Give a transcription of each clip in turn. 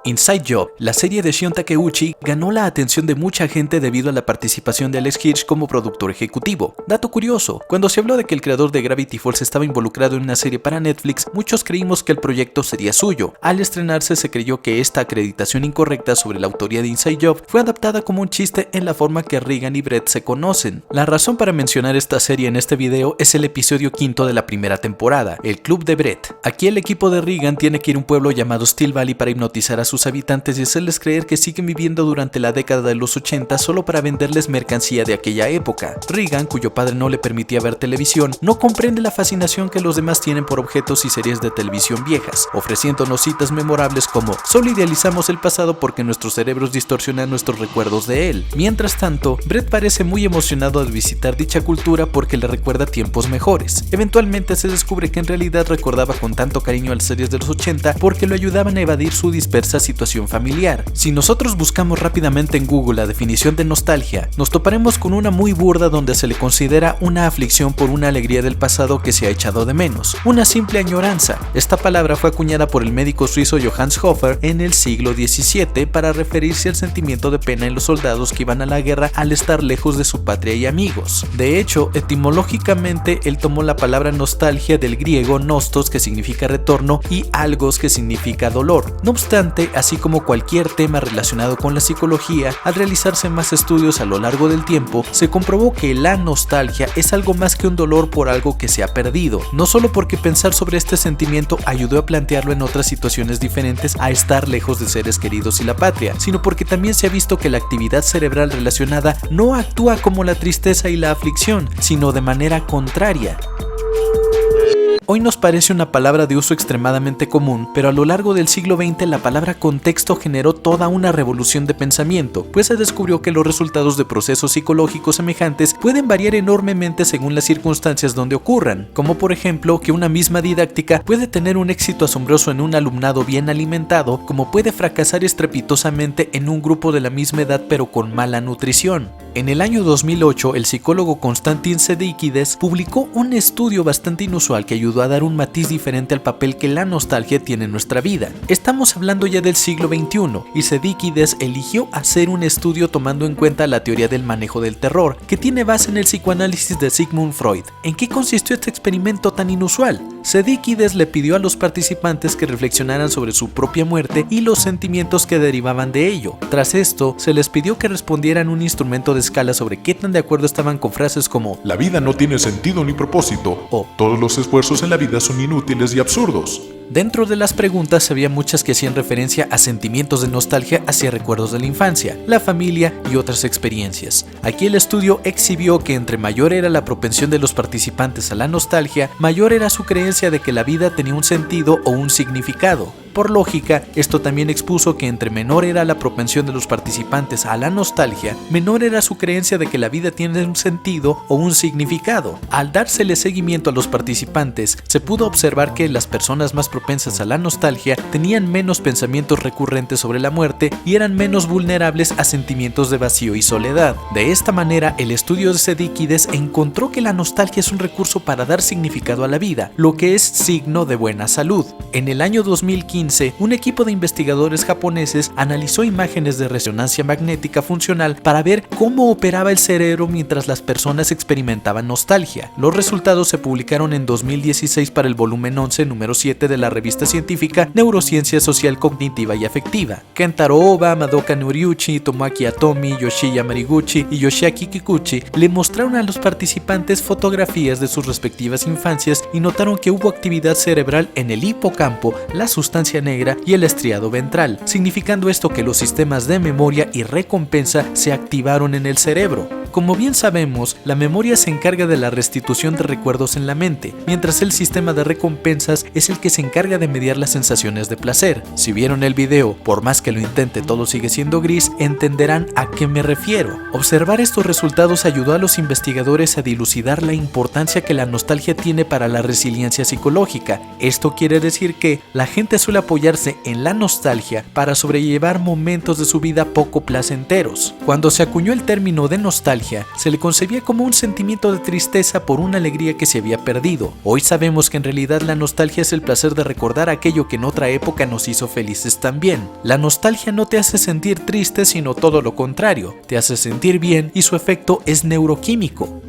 Inside Job, la serie de Shion Takeuchi, ganó la atención de mucha gente debido a la participación de Alex Hirsch como productor ejecutivo. Dato curioso, cuando se habló de que el creador de Gravity Falls estaba involucrado en una serie para Netflix, muchos creímos que el proyecto sería suyo. Al estrenarse se creyó que esta acreditación incorrecta sobre la autoría de Inside Job fue adaptada como un chiste en la forma que Regan y Brett se conocen. La razón para mencionar esta serie en este video es el episodio 5 de la primera temporada, el club de Brett. Aquí el equipo de Regan tiene que ir a un pueblo llamado Steel Valley para hipnotizar a sus habitantes y hacerles creer que siguen viviendo durante la década de los 80 solo para venderles mercancía de aquella época. Regan, cuyo padre no le permitía ver televisión, no comprende la fascinación que los demás tienen por objetos y series de televisión viejas, ofreciéndonos citas memorables como "solo idealizamos el pasado porque nuestros cerebros distorsionan nuestros recuerdos de él". Mientras tanto, Brett parece muy emocionado al visitar dicha cultura porque le recuerda tiempos mejores. Eventualmente se descubre que en realidad recordaba con tanto cariño a las series de los 80 porque lo ayudaban a evadir su dispersa situación familiar. Si nosotros buscamos rápidamente en Google la definición de nostalgia, nos toparemos con una muy burda donde se le considera una aflicción por una alegría del pasado que se ha echado de menos, una simple añoranza. Esta palabra fue acuñada por el médico suizo Johannes Hofer en el siglo XVII para referirse al sentimiento de pena en los soldados que iban a la guerra al estar lejos de su patria y amigos. De hecho, etimológicamente él tomó la palabra nostalgia del griego nostos, que significa retorno, y algos, que significa dolor. No obstante, así como cualquier tema relacionado con la psicología, al realizarse más estudios a lo largo del tiempo, se comprobó que la nostalgia es algo más que un dolor por algo que se ha perdido, no solo porque pensar sobre este sentimiento ayudó a plantearlo en otras situaciones diferentes a estar lejos de seres queridos y la patria, sino porque también se ha visto que la actividad cerebral relacionada no actúa como la tristeza y la aflicción, sino de manera contraria. Hoy nos parece una palabra de uso extremadamente común, pero a lo largo del siglo XX la palabra contexto generó toda una revolución de pensamiento, pues se descubrió que los resultados de procesos psicológicos semejantes pueden variar enormemente según las circunstancias donde ocurran, como por ejemplo que una misma didáctica puede tener un éxito asombroso en un alumnado bien alimentado, como puede fracasar estrepitosamente en un grupo de la misma edad pero con mala nutrición. En el año 2008, el psicólogo Konstantin Sedíkides publicó un estudio bastante inusual que ayudó a dar un matiz diferente al papel que la nostalgia tiene en nuestra vida. Estamos hablando ya del siglo XXI, y Sedíkides eligió hacer un estudio tomando en cuenta la teoría del manejo del terror, que tiene base en el psicoanálisis de Sigmund Freud. ¿En qué consistió este experimento tan inusual? Sedíkides le pidió a los participantes que reflexionaran sobre su propia muerte y los sentimientos que derivaban de ello. Tras esto, se les pidió que respondieran un instrumento de escala sobre qué tan de acuerdo estaban con frases como "la vida no tiene sentido ni propósito" o "todos los esfuerzos en la vida son inútiles y absurdos". Dentro de las preguntas había muchas que hacían referencia a sentimientos de nostalgia hacia recuerdos de la infancia, la familia y otras experiencias. Aquí el estudio exhibió que entre mayor era la propensión de los participantes a la nostalgia, mayor era su creencia de que la vida tenía un sentido o un significado. Por lógica, esto también expuso que entre menor era la propensión de los participantes a la nostalgia, menor era su creencia de que la vida tiene un sentido o un significado. Al dársele seguimiento a los participantes, se pudo observar que las personas más propensas a la nostalgia tenían menos pensamientos recurrentes sobre la muerte y eran menos vulnerables a sentimientos de vacío y soledad. De esta manera, el estudio de Sedíkides encontró que la nostalgia es un recurso para dar significado a la vida, lo que es signo de buena salud. En el año 2015, un equipo de investigadores japoneses analizó imágenes de resonancia magnética funcional para ver cómo operaba el cerebro mientras las personas experimentaban nostalgia. Los resultados se publicaron en 2016 para el volumen 11, número 7 de la revista científica Neurociencia Social Cognitiva y Afectiva. Kentaro Oba, Madoka Noriuchi, Tomoaki Atomi, Yoshiya Mariguchi y Yoshiaki Kikuchi le mostraron a los participantes fotografías de sus respectivas infancias y notaron que hubo actividad cerebral en el hipocampo, la sustancia negra y el estriado ventral, significando esto que los sistemas de memoria y recompensa se activaron en el cerebro. Como bien sabemos, la memoria se encarga de la restitución de recuerdos en la mente, mientras el sistema de recompensas es el que se encarga de mediar las sensaciones de placer. Si vieron el video, por más que lo intente todo sigue siendo gris, entenderán a qué me refiero. Observar estos resultados ayudó a los investigadores a dilucidar la importancia que la nostalgia tiene para la resiliencia psicológica. Esto quiere decir que la gente suele apoyarse en la nostalgia para sobrellevar momentos de su vida poco placenteros. Cuando se acuñó el término de nostalgia, nostalgia se le concebía como un sentimiento de tristeza por una alegría que se había perdido. Hoy sabemos que en realidad la nostalgia es el placer de recordar aquello que en otra época nos hizo felices también. La nostalgia no te hace sentir triste, sino todo lo contrario, te hace sentir bien y su efecto es neuroquímico.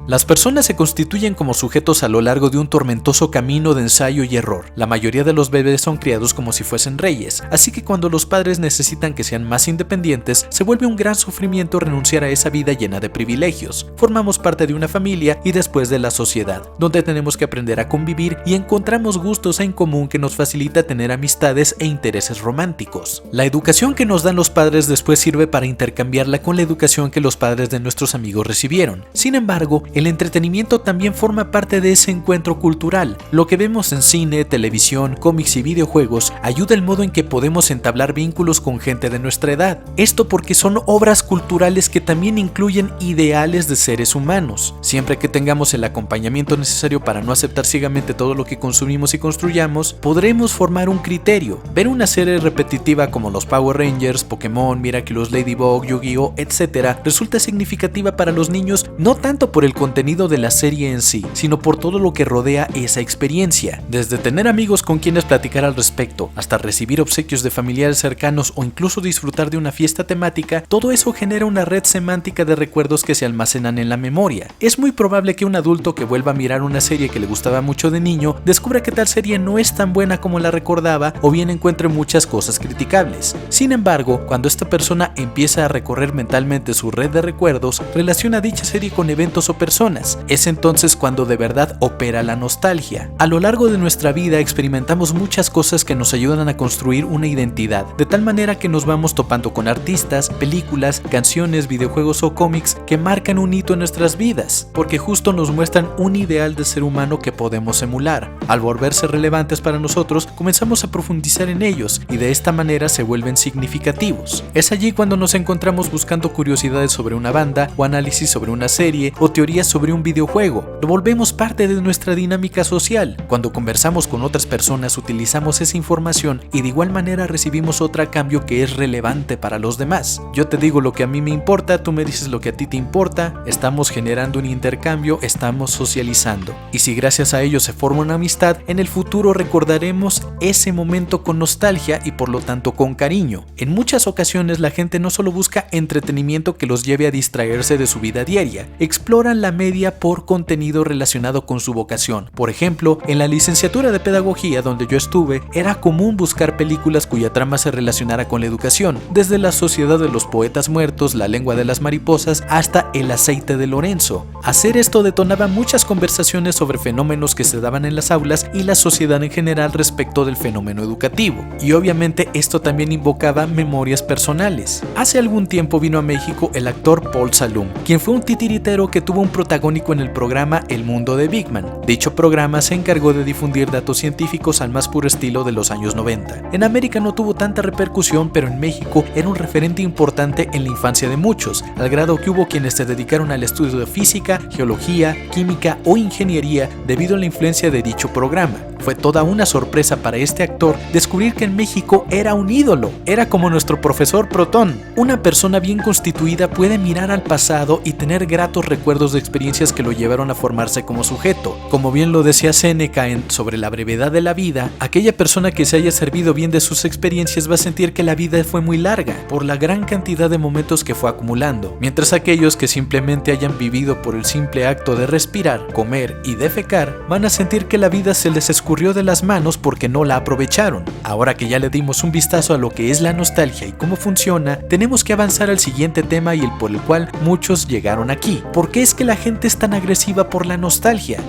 Las personas se constituyen como sujetos a lo largo de un tormentoso camino de ensayo y error. La mayoría de los bebés son criados como si fuesen reyes, así que cuando los padres necesitan que sean más independientes, se vuelve un gran sufrimiento renunciar a esa vida llena de privilegios. Formamos parte de una familia y después de la sociedad, donde tenemos que aprender a convivir y encontramos gustos en común que nos facilita tener amistades e intereses románticos. La educación que nos dan los padres después sirve para intercambiarla con la educación que los padres de nuestros amigos recibieron. Sin embargo, el entretenimiento también forma parte de ese encuentro cultural. Lo que vemos en cine, televisión, cómics y videojuegos ayuda el modo en que podemos entablar vínculos con gente de nuestra edad. Esto porque son obras culturales que también incluyen ideales de seres humanos. Siempre que tengamos el acompañamiento necesario para no aceptar ciegamente todo lo que consumimos y construyamos, podremos formar un criterio. Ver una serie repetitiva como los Power Rangers, Pokémon, Miraculous Ladybug, Yu-Gi-Oh, etc. resulta significativa para los niños no tanto por el contenido de la serie en sí, sino por todo lo que rodea esa experiencia. Desde tener amigos con quienes platicar al respecto, hasta recibir obsequios de familiares cercanos o incluso disfrutar de una fiesta temática, todo eso genera una red semántica de recuerdos que se almacenan en la memoria. Es muy probable que un adulto que vuelva a mirar una serie que le gustaba mucho de niño, descubra que tal serie no es tan buena como la recordaba o bien encuentre muchas cosas criticables. Sin embargo, cuando esta persona empieza a recorrer mentalmente su red de recuerdos, relaciona dicha serie con eventos o personas. Es entonces cuando de verdad opera la nostalgia. A lo largo de nuestra vida experimentamos muchas cosas que nos ayudan a construir una identidad, de tal manera que nos vamos topando con artistas, películas, canciones, videojuegos o cómics que marcan un hito en nuestras vidas, porque justo nos muestran un ideal de ser humano que podemos emular. Al volverse relevantes para nosotros, comenzamos a profundizar en ellos y de esta manera se vuelven significativos. Es allí cuando nos encontramos buscando curiosidades sobre una banda o análisis sobre una serie o teorías sobre un videojuego. Lo volvemos parte de nuestra dinámica social. Cuando conversamos con otras personas utilizamos esa información y de igual manera recibimos otra a cambio que es relevante para los demás. Yo te digo lo que a mí me importa, tú me dices lo que a ti te importa, estamos generando un intercambio, estamos socializando. Y si gracias a ello se forma una amistad, en el futuro recordaremos ese momento con nostalgia y por lo tanto con cariño. En muchas ocasiones la gente no solo busca entretenimiento que los lleve a distraerse de su vida diaria, exploran la media por contenido relacionado con su vocación. Por ejemplo, en la licenciatura de pedagogía donde yo estuve, era común buscar películas cuya trama se relacionara con la educación, desde La Sociedad de los Poetas Muertos, La Lengua de las Mariposas, hasta El Aceite de Lorenzo. Hacer esto detonaba muchas conversaciones sobre fenómenos que se daban en las aulas y la sociedad en general respecto del fenómeno educativo. Y obviamente esto también invocaba memorias personales. Hace algún tiempo vino a México el actor Paul Salum, quien fue un titiritero que tuvo un protagónico en el programa El Mundo de Big Man. Dicho programa se encargó de difundir datos científicos al más puro estilo de los años 90. En América no tuvo tanta repercusión, pero en México era un referente importante en la infancia de muchos, al grado que hubo quienes se dedicaron al estudio de física, geología, química o ingeniería debido a la influencia de dicho programa. Fue toda una sorpresa para este actor descubrir que en México era un ídolo, era como nuestro profesor Protón. Una persona bien constituida puede mirar al pasado y tener gratos recuerdos de experiencias que lo llevaron a formarse como sujeto. Como bien lo decía Séneca en Sobre la brevedad de la vida, aquella persona que se haya servido bien de sus experiencias va a sentir que la vida fue muy larga, por la gran cantidad de momentos que fue acumulando, mientras aquellos que simplemente hayan vivido por el simple acto de respirar, comer y defecar, van a sentir que la vida se les escurrió de las manos porque no la aprovecharon. Ahora que ya le dimos un vistazo a lo que es la nostalgia y cómo funciona, tenemos que avanzar al siguiente tema y el por el cual muchos llegaron aquí. ¿Por qué es que la gente es tan agresiva por la nostalgia?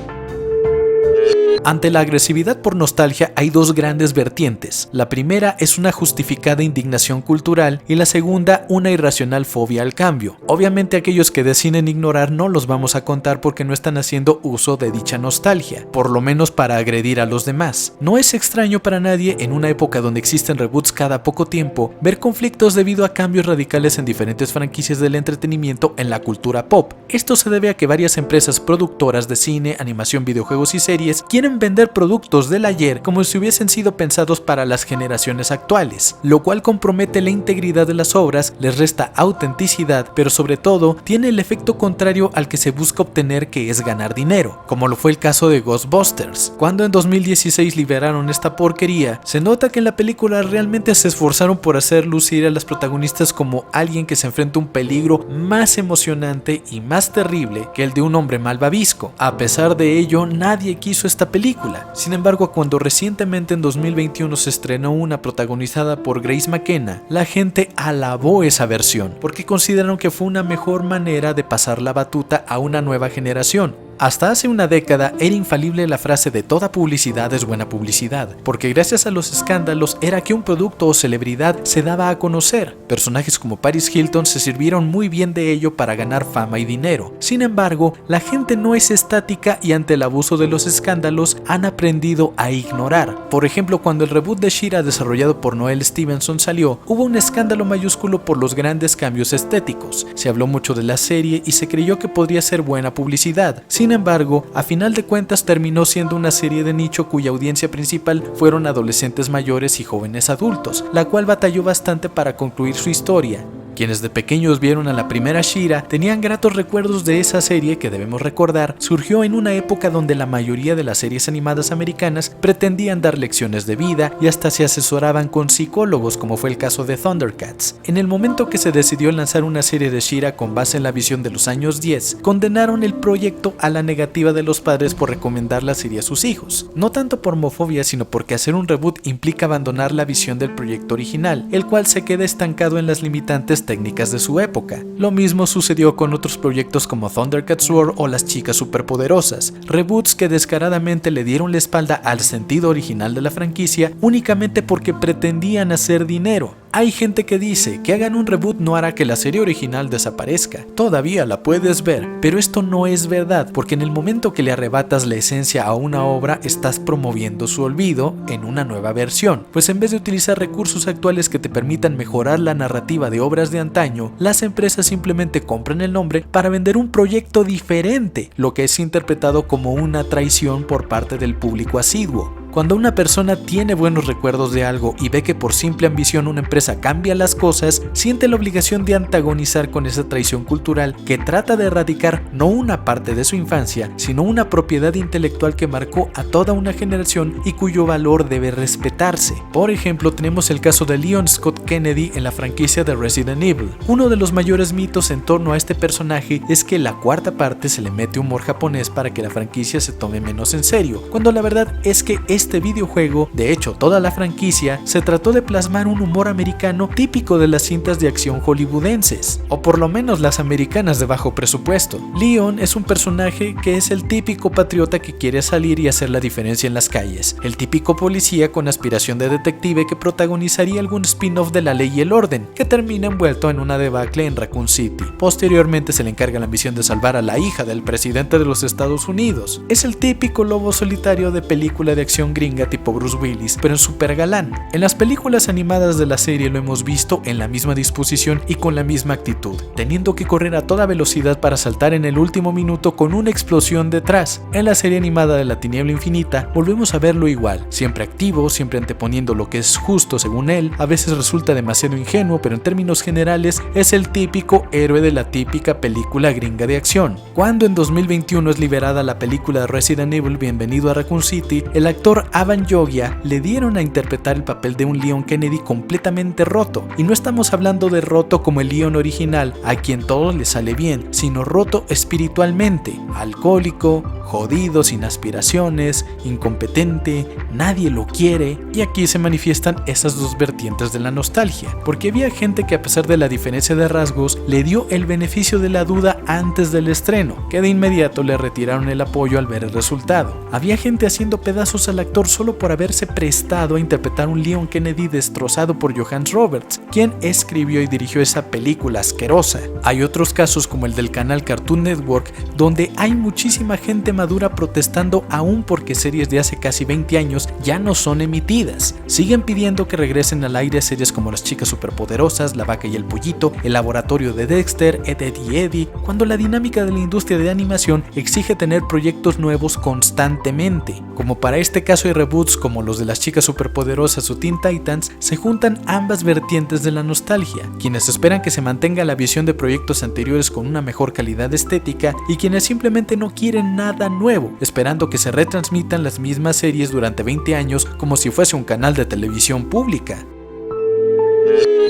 Ante la agresividad por nostalgia hay dos grandes vertientes. La primera es una justificada indignación cultural y la segunda una irracional fobia al cambio. Obviamente aquellos que deciden ignorar no los vamos a contar porque no están haciendo uso de dicha nostalgia, por lo menos para agredir a los demás. No es extraño para nadie en una época donde existen reboots cada poco tiempo ver conflictos debido a cambios radicales en diferentes franquicias del entretenimiento en la cultura pop. Esto se debe a que varias empresas productoras de cine, animación, videojuegos y series quieren quieren vender productos del ayer como si hubiesen sido pensados para las generaciones actuales, lo cual compromete la integridad de las obras, les resta autenticidad, pero sobre todo tiene el efecto contrario al que se busca obtener, que es ganar dinero, como lo fue el caso de Ghostbusters. Cuando en 2016 liberaron esta porquería, se nota que en la película realmente se esforzaron por hacer lucir a las protagonistas como alguien que se enfrenta a un peligro más emocionante y más terrible que el de un hombre malvavisco. A pesar de ello, nadie quiso esta película. Sin embargo, cuando recientemente en 2021 se estrenó una protagonizada por Grace McKenna, la gente alabó esa versión porque consideraron que fue una mejor manera de pasar la batuta a una nueva generación. Hasta hace una década era infalible la frase de toda publicidad es buena publicidad, porque gracias a los escándalos era que un producto o celebridad se daba a conocer. Personajes como Paris Hilton se sirvieron muy bien de ello para ganar fama y dinero. Sin embargo, la gente no es estática y ante el abuso de los escándalos han aprendido a ignorar. Por ejemplo, cuando el reboot de She-Ra desarrollado por Noelle Stevenson salió, hubo un escándalo mayúsculo por los grandes cambios estéticos. Se habló mucho de la serie y se creyó que podría ser buena publicidad. Sin embargo, a final de cuentas terminó siendo una serie de nicho cuya audiencia principal fueron adolescentes mayores y jóvenes adultos, la cual batalló bastante para concluir su historia. Quienes de pequeños vieron a la primera She-Ra tenían gratos recuerdos de esa serie que, debemos recordar, surgió en una época donde la mayoría de las series animadas americanas pretendían dar lecciones de vida y hasta se asesoraban con psicólogos, como fue el caso de Thundercats. En el momento que se decidió lanzar una serie de She-Ra con base en la visión de los años 10, condenaron el proyecto a la negativa de los padres por recomendar la serie a sus hijos. No tanto por homofobia, sino porque hacer un reboot implica abandonar la visión del proyecto original, el cual se queda estancado en las limitantes técnicas de su época. Lo mismo sucedió con otros proyectos como Thundercats Roar o Las Chicas Superpoderosas, reboots que descaradamente le dieron la espalda al sentido original de la franquicia únicamente porque pretendían hacer dinero. Hay gente que dice que hagan un reboot no hará que la serie original desaparezca. Todavía la puedes ver, pero esto no es verdad, porque en el momento que le arrebatas la esencia a una obra, estás promoviendo su olvido en una nueva versión, pues en vez de utilizar recursos actuales que te permitan mejorar la narrativa de obras de antaño, las empresas simplemente compran el nombre para vender un proyecto diferente, lo que es interpretado como una traición por parte del público asiduo. Cuando una persona tiene buenos recuerdos de algo y ve que por simple ambición una empresa cambia las cosas, siente la obligación de antagonizar con esa traición cultural que trata de erradicar no una parte de su infancia, sino una propiedad intelectual que marcó a toda una generación y cuyo valor debe respetarse. Por ejemplo, tenemos el caso de Leon Scott Kennedy en la franquicia de Resident Evil. Uno de los mayores mitos en torno a este personaje es que la cuarta parte se le mete humor japonés para que la franquicia se tome menos en serio, cuando la verdad es que este videojuego, de hecho toda la franquicia, se trató de plasmar un humor americano típico de las cintas de acción hollywoodenses, o por lo menos las americanas de bajo presupuesto. Leon es un personaje que es el típico patriota que quiere salir y hacer la diferencia en las calles, el típico policía con aspiración de detective que protagonizaría algún spin-off de La Ley y el Orden, que termina envuelto en una debacle en Raccoon City. Posteriormente se le encarga la misión de salvar a la hija del presidente de los Estados Unidos. Es el típico lobo solitario de película de acción gringa tipo Bruce Willis, pero en super galán. En las películas animadas de la serie lo hemos visto en la misma disposición y con la misma actitud, teniendo que correr a toda velocidad para saltar en el último minuto con una explosión detrás. En la serie animada de La Tiniebla Infinita volvemos a verlo igual, siempre activo, siempre anteponiendo lo que es justo según él. A veces resulta demasiado ingenuo, pero en términos generales es el típico héroe de la típica película gringa de acción. Cuando en 2021 es liberada la película de Resident Evil Bienvenido a Raccoon City, el actor Avan Jogia le dieron a interpretar el papel de un Leon Kennedy completamente roto, y no estamos hablando de roto como el Leon original, a quien todo le sale bien, sino roto espiritualmente, alcohólico, jodido, sin aspiraciones, incompetente, nadie lo quiere. Y aquí se manifiestan esas dos vertientes de la nostalgia, porque había gente que a pesar de la diferencia de rasgos le dio el beneficio de la duda antes del estreno, que de inmediato le retiraron el apoyo al ver el resultado. Había gente haciendo pedazos al actor solo por haberse prestado a interpretar un Leon Kennedy destrozado por Johannes Roberts, quien escribió y dirigió esa película asquerosa. Hay otros casos como el del canal Cartoon Network, donde hay muchísima gente madura protestando aún porque series de hace casi 20 años ya no son emitidas. Siguen pidiendo que regresen al aire series como Las Chicas Superpoderosas, La Vaca y el Pollito, El Laboratorio de Dexter, Ed, Edd y Eddy, cuando la dinámica de la industria de animación exige tener proyectos nuevos constantemente. Como para este caso hay reboots como los de las chicas superpoderosas o Teen Titans, se juntan ambas vertientes de la nostalgia, quienes esperan que se mantenga la visión de proyectos anteriores con una mejor calidad estética y quienes simplemente no quieren nada nuevo, esperando que se retransmitan las mismas series durante 20 años como si fuese un canal de televisión pública.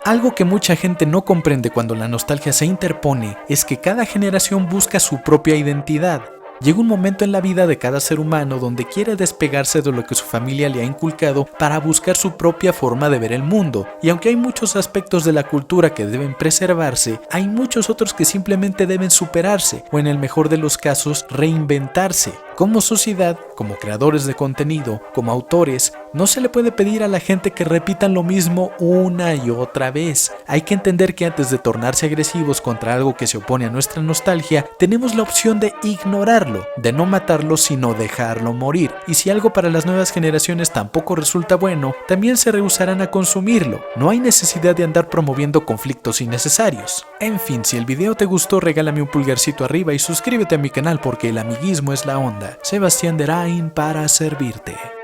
Algo que mucha gente no comprende cuando la nostalgia se interpone es que cada generación busca su propia identidad. Llega un momento en la vida de cada ser humano donde quiere despegarse de lo que su familia le ha inculcado para buscar su propia forma de ver el mundo. Y aunque hay muchos aspectos de la cultura que deben preservarse, hay muchos otros que simplemente deben superarse o en el mejor de los casos reinventarse. Como sociedad, como creadores de contenido, como autores, no se le puede pedir a la gente que repitan lo mismo una y otra vez. Hay que entender que antes de tornarse agresivos contra algo que se opone a nuestra nostalgia, tenemos la opción de ignorarlo, de no matarlo sino dejarlo morir. Y si algo para las nuevas generaciones tampoco resulta bueno, también se rehusarán a consumirlo. No hay necesidad de andar promoviendo conflictos innecesarios. En fin, si el video te gustó, regálame un pulgarcito arriba y suscríbete a mi canal porque el amiguismo es la onda. Sebastián Derain para servirte.